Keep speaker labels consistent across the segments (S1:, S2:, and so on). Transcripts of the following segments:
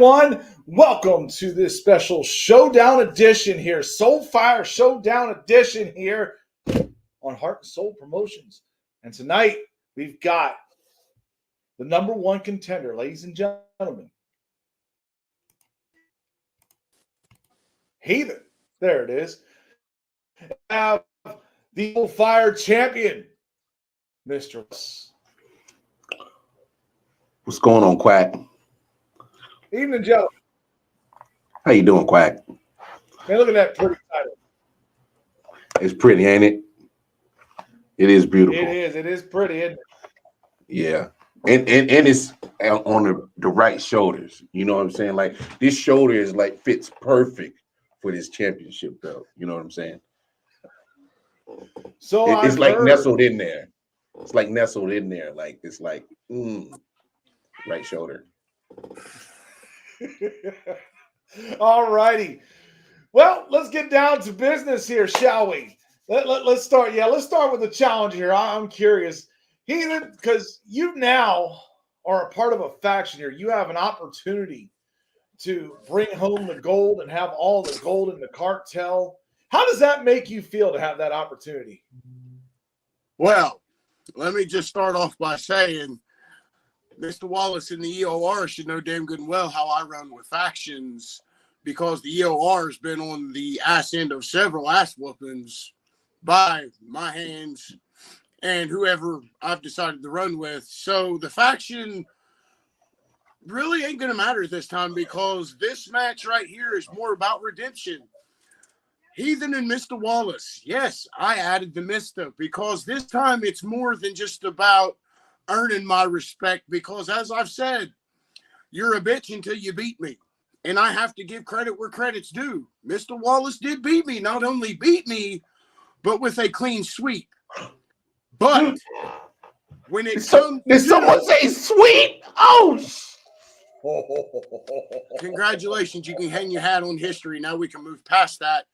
S1: everyone? Welcome to this special Showdown edition here, Soulfire Showdown edition here on Heart and Soul Promotions. And tonight we've got the number one contender, ladies and gentlemen. Heathen. There it is. Have the Soulfire champion, Mr.
S2: What's going on, Quack?
S1: Evening, Joe.
S2: How you doing, Quack?
S1: Man, look at that pretty title.
S2: It's pretty, ain't it? It is beautiful.
S1: It is. It is pretty, isn't it?
S2: Yeah. And it's on the right shoulders. You know what I'm saying? Like, this shoulder is like fits perfect for this championship belt. You know what I'm saying?
S1: So
S2: it's like nestled in there. It's like nestled in there. Like, it's like, right shoulder.
S1: All righty. Well, let's get down to business here, shall we? Let's start. Yeah, let's start with the challenge here. I'm curious, Heathen, because you now are a part of a faction here. You have an opportunity to bring home the gold and have all the gold in the cartel. How does that make you feel to have that opportunity?
S3: Well, let me just start off by saying Mr. Wallace and the EOR should know damn good and well how I run with factions, because the EOR has been on the ass end of several ass whoopings by my hands and whoever I've decided to run with. So the faction really ain't going to matter this time, because this match right here is more about redemption. Heathen and Mr. Wallace. Yes, I added the Mr. because this time it's more than just about earning my respect, because as I've said, you're a bitch until you beat me. And I have to give credit where credit's due. Mr. Wallace did beat me. Not only beat me, but with a clean sweep. But when it comes,
S2: did someone say sweep? Oh,
S3: congratulations. You can hang your hat on history. Now we can move past that.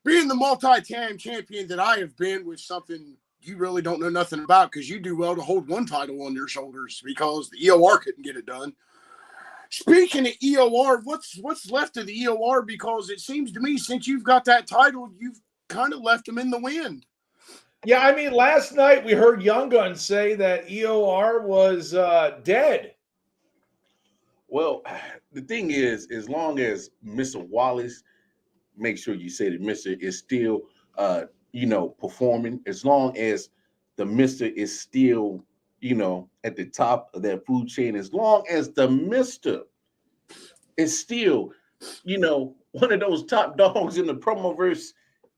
S3: Being the multi-time champion that I have been, with something you really don't know nothing about, because you do well to hold one title on your shoulders because the EOR couldn't get it done. Speaking of EOR, what's left of the EOR? Because it seems to me, since you've got that title, you've kind of left them in the wind.
S1: Yeah, I mean, last night we heard Young Gun say that EOR was dead.
S2: Well, the thing is, as long as Mr. Wallace, make sure you say that Mr. is still performing, as long as the Mr. is still, at the top of that food chain, as long as the Mr. is still, one of those top dogs in the promoverse,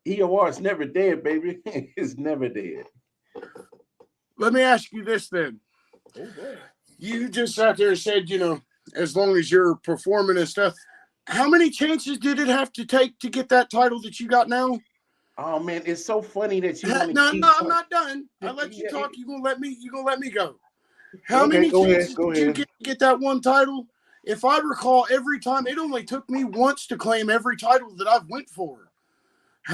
S2: EOR is never dead, baby. It's never dead.
S3: Let me ask you this then.
S1: Okay.
S3: You just sat there and said, as long as you're performing and stuff, how many chances did it have to take to get that title that you got now?
S2: Oh man, it's so funny that you.
S3: No, I'm not done. I let you talk. You gonna let me go. How many chances did you get that one title? If I recall, every time it only took me once to claim every title that I've went for.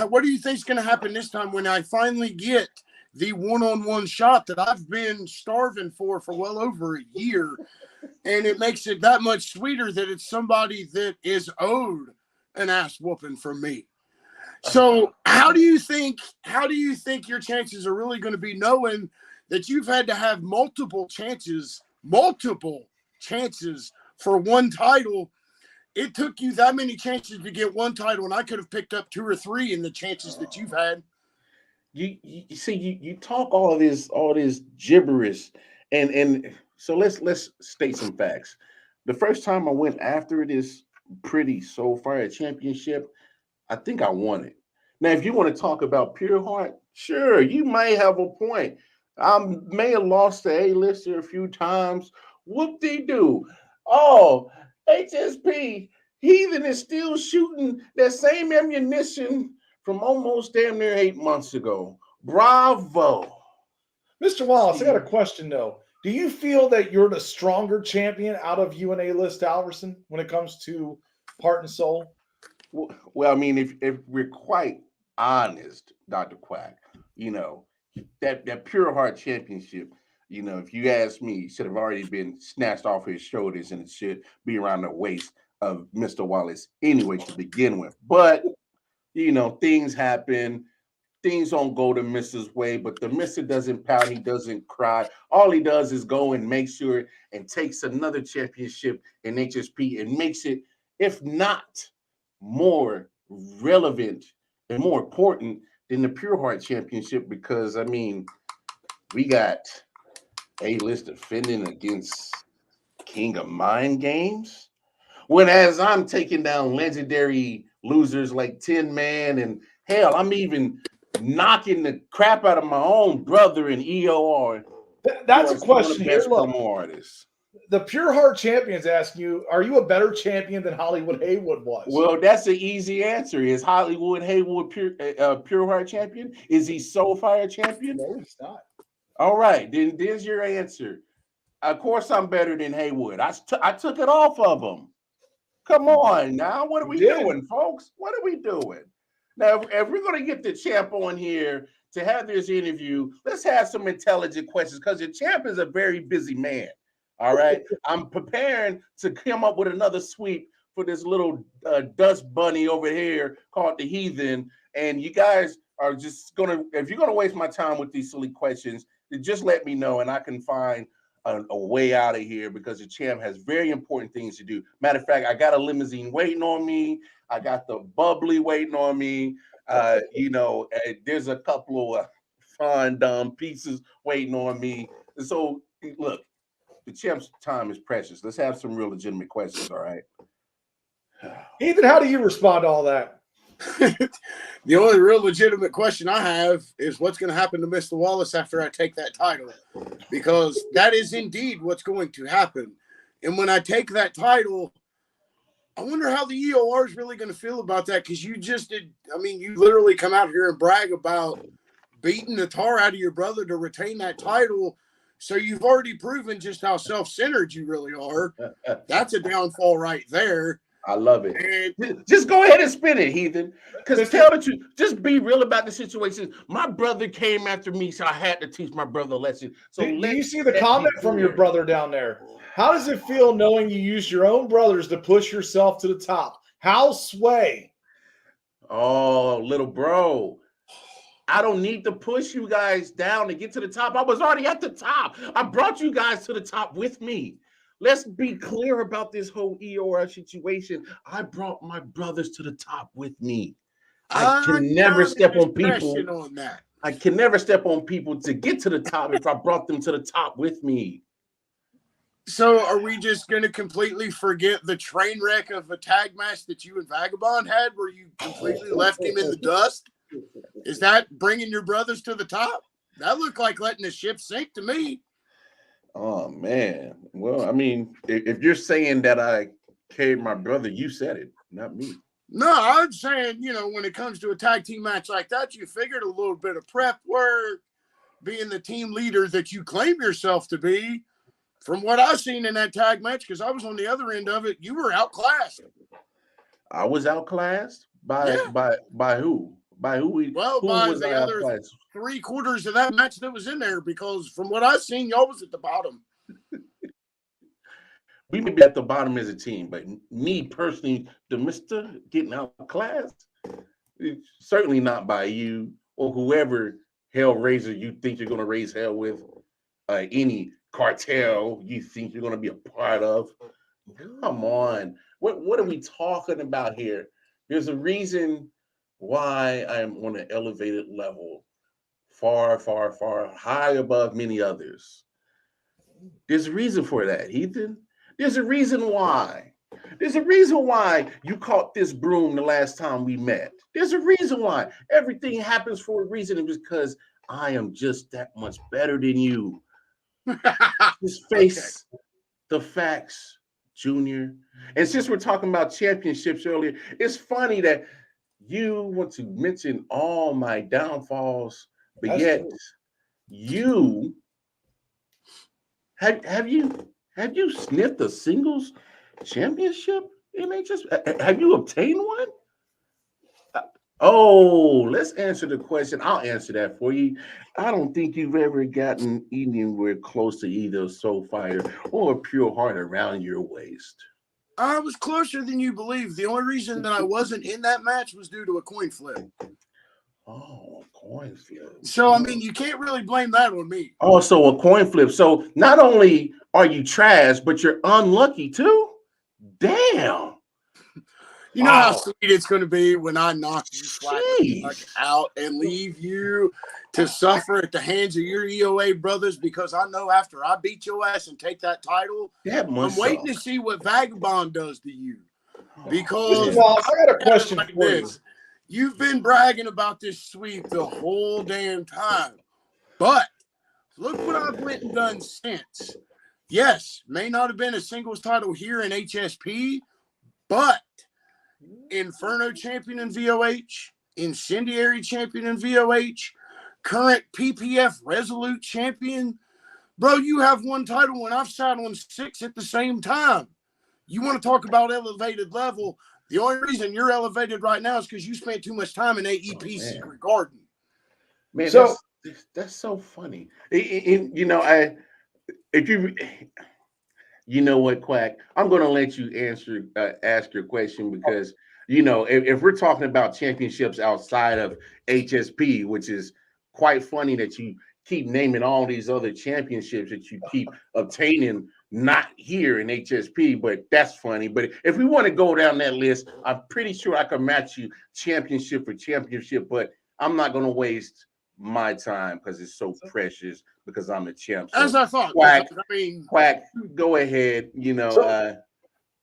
S3: What do you think's gonna happen this time when I finally get the one-on-one shot that I've been starving for well over a year? And it makes it that much sweeter that it's somebody that is owed an ass whooping from me. So how do you think your chances are really going to be, knowing that you've had to have multiple chances for one title? It took you that many chances to get one title, and I could have picked up 2 or 3 in the chances that you've had.
S2: You see, you talk all this gibberish, and so let's state some facts. The first time I went after this pretty Soulfire championship, I think I won it. Now, if you want to talk about pure heart, sure, you may have a point. I may have lost to A-lister a few times. Whoop-de-doo. Oh, HSP, Heathen is still shooting that same ammunition from almost damn near 8 months ago. Bravo.
S1: Mr. Wallace, I got a question, though. Do you feel that you're the stronger champion out of you and A-List Alverson when it comes to heart and soul?
S2: Well, I mean, if we're quite honest, Dr. Quack, that pure heart championship, You know, if you ask me, he should have already been snatched off his shoulders and it should be around the waist of Mr. Wallace anyway to begin with. But, you know, things happen. Things don't go the Mrs. way, but the Mr. doesn't pout. He doesn't cry. All he does is go and make sure and takes another championship in HSP and makes it, if not more relevant and more important than the Pure Heart Championship, because, I mean, we got A-List defending against King of Mind Games. When as I'm taking down legendary losers like Tin Man, and hell, I'm even knocking the crap out of my own brother in EOR.
S1: That's a question here.
S2: Best promo artists.
S1: The Pure Heart Champions ask you, are you a better champion than Hollywood Haywood was?
S2: Well, that's an easy answer. Is Hollywood Haywood Pure Heart champion? Is he Soulfire champion?
S1: No, he's not.
S2: All right, then there's your answer. Of course, I'm better than Haywood. I took it off of him. Come on now. What are we doing, folks? What are we doing? Now, if we're going to get the champ on here to have this interview, let's have some intelligent questions because the champ is a very busy man. All right. I'm preparing to come up with another sweep for this little dust bunny over here called the Heathen. And you guys are just going to, if you're going to waste my time with these silly questions, then just let me know and I can find a way out of here because the champ has very important things to do. Matter of fact, I got a limousine waiting on me. I got the bubbly waiting on me. You know, there's a couple of fun, dumb pieces waiting on me. And so, look, the champ's time is precious. Let's have some real legitimate questions, all right?
S1: Ethan, how do you respond to all that?
S3: The only real legitimate question I have is what's going to happen to Mr. Wallace after I take that title, because that is indeed what's going to happen. And when I take that title, I wonder how the EOR is really going to feel about that, because you just did, I mean, you literally come out here and brag about beating the tar out of your brother to retain that title. So you've already proven just how self-centered you really are. That's a downfall right there.
S2: I love it. And just go ahead and spin it, Heathen. Because tell the truth. Just be real about the situation. My brother came after me, so I had to teach my brother a lesson. So
S1: do you see the comment from your brother down there? How does it feel knowing you used your own brothers to push yourself to the top? How sway?
S2: Oh, little bro. I don't need to push you guys down to get to the top. I was already at the top. I brought you guys to the top with me. Let's be clear about this whole EOR situation. I brought my brothers to the top with me. I can never step on people. I can never step on people to get to the top if I brought them to the top with me.
S3: So are we just going to completely forget the train wreck of a tag match that you and Vagabond had where you completely left him in the dust? Is that bringing your brothers to the top? That looked like letting the ship sink to me.
S2: Oh, man. Well, I mean, if you're saying that I carried my brother, you said it, not me.
S3: No, I'm saying, you know, when it comes to a tag team match like that, you figured a little bit of prep work, being the team leader that you claim yourself to be. From what I've seen in that tag match, because I was on the other end of it, you were outclassed.
S2: I was outclassed? By who? By who?
S3: Well, by the other 3/4 of that match that was in there, because from what I've seen, y'all was at the bottom.
S2: We may be at the bottom as a team, but me personally, the Mr. getting outclassed, certainly not by you or whoever hellraiser you think you're going to raise hell with, any cartel you think you're going to be a part of. Come on. What are we talking about here? There's a reason why I am on an elevated level, far, far, far high above many others. There's a reason for that, Heathen. There's a reason why. There's a reason why you caught this broom the last time we met. There's a reason why. Everything happens for a reason, and because I am just that much better than you. Just face the facts, Junior. And since we're talking about championships earlier, it's funny that you want to mention all my downfalls, but yet you have you sniffed a singles championship in HS? Have you obtained one? Oh, let's answer the question. I'll answer that for you. I don't think you've ever gotten anywhere close to either Soulfire or a Pure Heart around your waist.
S3: I was closer than you believe. The only reason that I wasn't in that match was due to a coin flip.
S2: Oh, coin flip.
S3: So, I mean, you can't really blame that on me.
S2: Also, a coin flip. So not only are you trash, but you're unlucky too. Damn.
S3: You know how sweet it's going to be when I knock you flat
S2: Jeez.
S3: out and leave you to suffer at the hands of your EOA brothers, because I know after I beat your ass and take that title, I'm waiting to see what Vagabond does to you. Because
S1: Wallace, I got a question for you.
S3: You've been bragging about this sweep the whole damn time. But look what I've went and done since. Yes, may not have been a singles title here in HSP, but Inferno champion in VOH, Incendiary champion in VOH, current PPF Resolute champion. Bro, you have one title when I've sat on 6 at the same time. You want to talk about elevated level? The only reason you're elevated right now is because you spent too much time in AEP Secret Garden.
S2: Man, so that's so funny. You know, you know what, Quack? I'm going to let you ask your question, because you know, if we're talking about championships outside of HSP, which is quite funny that you keep naming all these other championships that you keep obtaining, not here in HSP, but that's funny. But if we want to go down that list, I'm pretty sure I can match you championship for championship, but I'm not going to waste my time because it's so precious, because I'm the champ. So,
S3: as I thought.
S2: Quack, Quack, go ahead. You know,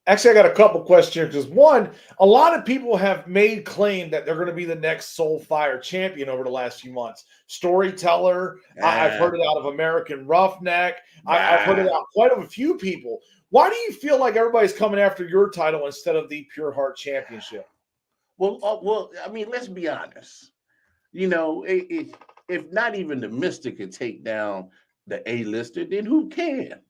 S1: actually, I got a couple questions, because one, a lot of people have made claim that they're going to be the next Soulfire champion over the last few months. Storyteller, I've heard it out of American Roughneck. I've heard it out quite of a few people. Why do you feel like everybody's coming after your title instead of the Pure Heart Championship?
S2: Well, I mean, let's be honest. You know, if not even the Mystic can take down the A-lister, then who can?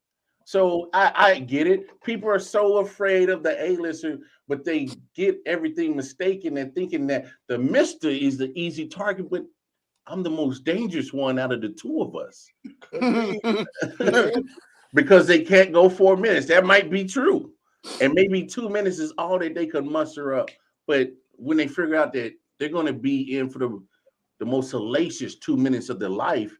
S2: So I get it. People are so afraid of the A-lister, but they get everything mistaken and thinking that the Mister is the easy target, but I'm the most dangerous one out of the two of us. Because they can't go 4 minutes. That might be true. And maybe 2 minutes is all that they can muster up. But when they figure out that they're going to be in for the most hellacious 2 minutes of their life,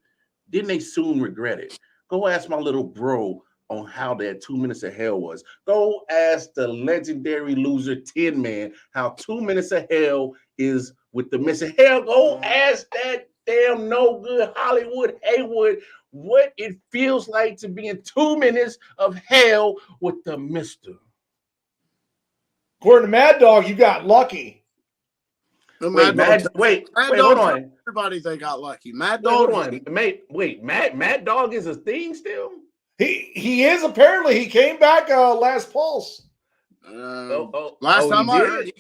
S2: then they soon regret it. Go ask my little bro on how that 2 minutes of hell was. Go ask the legendary loser Tin Man how 2 minutes of hell is with the missing. Hell, go ask that damn no good Hollywood Haywood what it feels like to be in 2 minutes of hell with the Mister.
S1: According to Mad Dog, you got lucky.
S2: Wait, hold on.
S3: Everybody, they got lucky. Mad
S2: Dog.
S3: Dog.
S2: Mad Dog is a thing still.
S1: He is, apparently. He came back last Pulse.
S3: Last time I heard,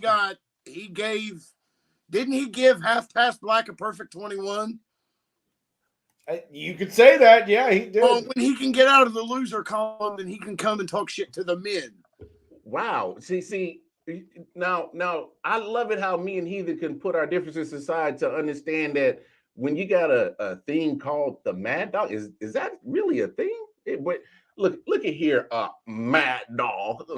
S3: didn't he give Half Past Black a perfect 21?
S1: You could say that, yeah, he did.
S3: Well, when he can get out of the loser column, then he can come and talk shit to the men.
S2: Wow. See, now I love it how me and Heathen can put our differences aside to understand that when you got a thing called the Mad Dog, is that really a thing? But look at here, Mad Dog.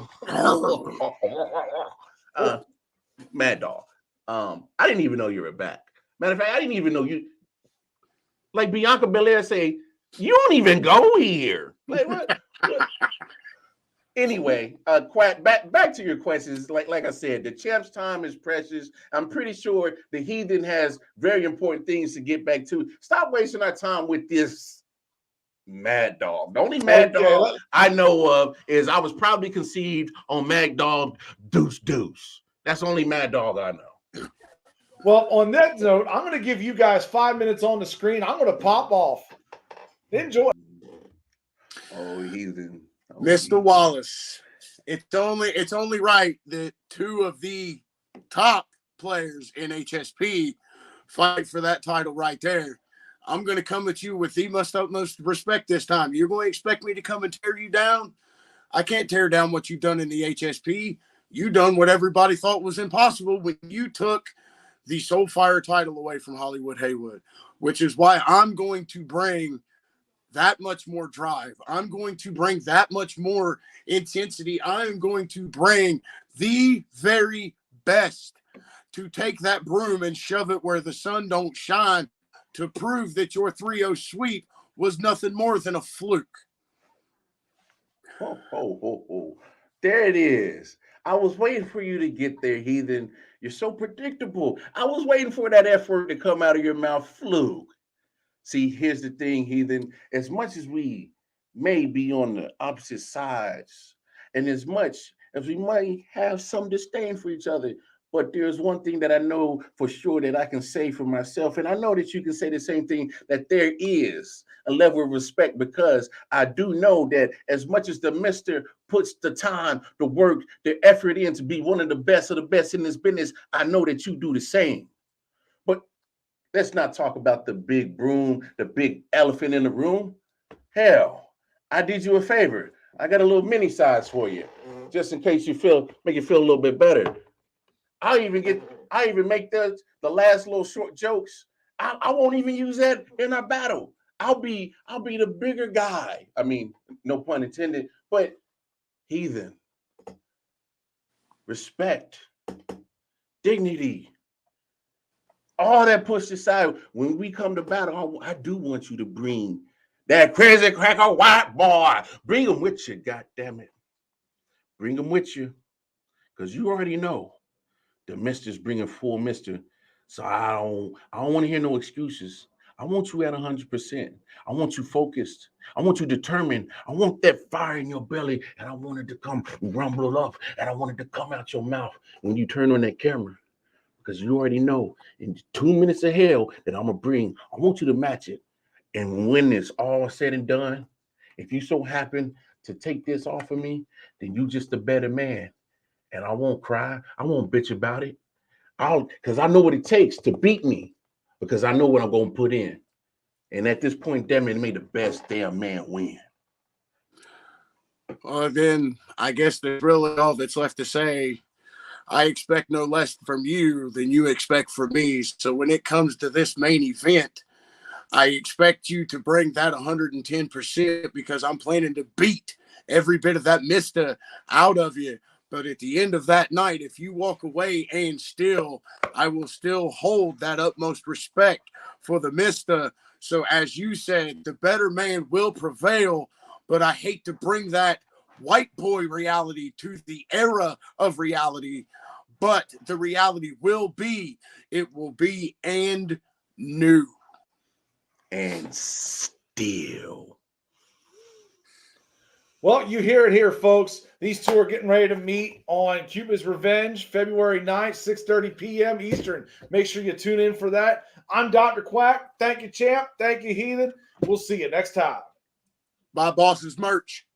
S2: Mad Dog. I didn't even know you were back. Matter of fact, I didn't even know you. Like Bianca Belair say, you don't even go here. Like, what? Anyway, Quack, back to your questions. Like I said, the champ's time is precious. I'm pretty sure the Heathen has very important things to get back to. Stop wasting our time with this Mad Dog. The only Mad Dog I know of is I was probably conceived on Mad Dog Deuce. That's the only Mad Dog I know.
S1: Well, on that note, I'm going to give you guys 5 minutes on the screen. I'm going to pop off. Enjoy.
S2: Oh, Heathen.
S3: Mr. Wallace, it's only right that two of the top players in HSP fight for that title right there. I'm going to come at you with the utmost respect this time. You're going to expect me to come and tear you down? I can't tear down what you've done in the HSP. You done what everybody thought was impossible when you took the Soulfire title away from Hollywood Haywood, which is why I'm going to bring that much more drive. I'm going to bring that much more intensity. I'm going to bring the very best to take that broom and shove it where the sun don't shine to prove that your 3-0 sweep was nothing more than a fluke.
S2: Oh. There it is. I was waiting for you to get there, Heathen. You're so predictable. I was waiting for that F word to come out of your mouth, fluke. See, here's the thing, Heathen. As much as we may be on the opposite sides, and as much as we might have some disdain for each other, but there's one thing that I know for sure that I can say for myself, and I know that you can say the same thing, that there is a level of respect, because I do know that as much as the mister puts the time, the work, the effort in to be one of the best in this business, I know that you do the same. But let's not talk about the big broom, the big elephant in the room. Hell, I did you a favor. I got a little mini size for you, just in case make you feel a little bit better. I even make the last little short jokes. I won't even use that in our battle. I'll be the bigger guy. I mean, no pun intended, but Heathen, respect, dignity, all that pushed aside. When we come to battle, I do want you to bring that crazy cracker white boy. Bring him with you, goddammit. Bring him with you, because you already know the mister's bringing full mister. So I don't want to hear no excuses. I want you at 100%. I want you focused. I want you determined. I want that fire in your belly, and I want it to come rumble up, and I want it to come out your mouth when you turn on that camera. Because you already know in 2 minutes of hell that I'm going to bring, I want you to match it. And when it's all said and done, if you so happen to take this off of me, then you just a better man. And I won't cry. I won't bitch about it. Because I know what it takes to beat me, because I know what I'm going to put in. And at this point, damn it, may the best damn man win.
S3: Then I guess there's really all that's left to say. I expect no less from you than you expect from me. So when it comes to this main event, I expect you to bring that 110%, because I'm planning to beat every bit of that mister out of you. But at the end of that night, if you walk away and still, I will still hold that utmost respect for the mister. So as you said, the better man will prevail. But I hate to bring that white boy reality to the era of reality. But the reality will be, it will be and new.
S2: And still.
S1: Well, you hear it here, folks. These two are getting ready to meet on Cuba's Revenge, February 9th, 6:30 p.m. Eastern. Make sure you tune in for that. I'm Dr. Quack. Thank you, champ. Thank you, Heathen. We'll see you next time.
S3: Buy Boss's merch.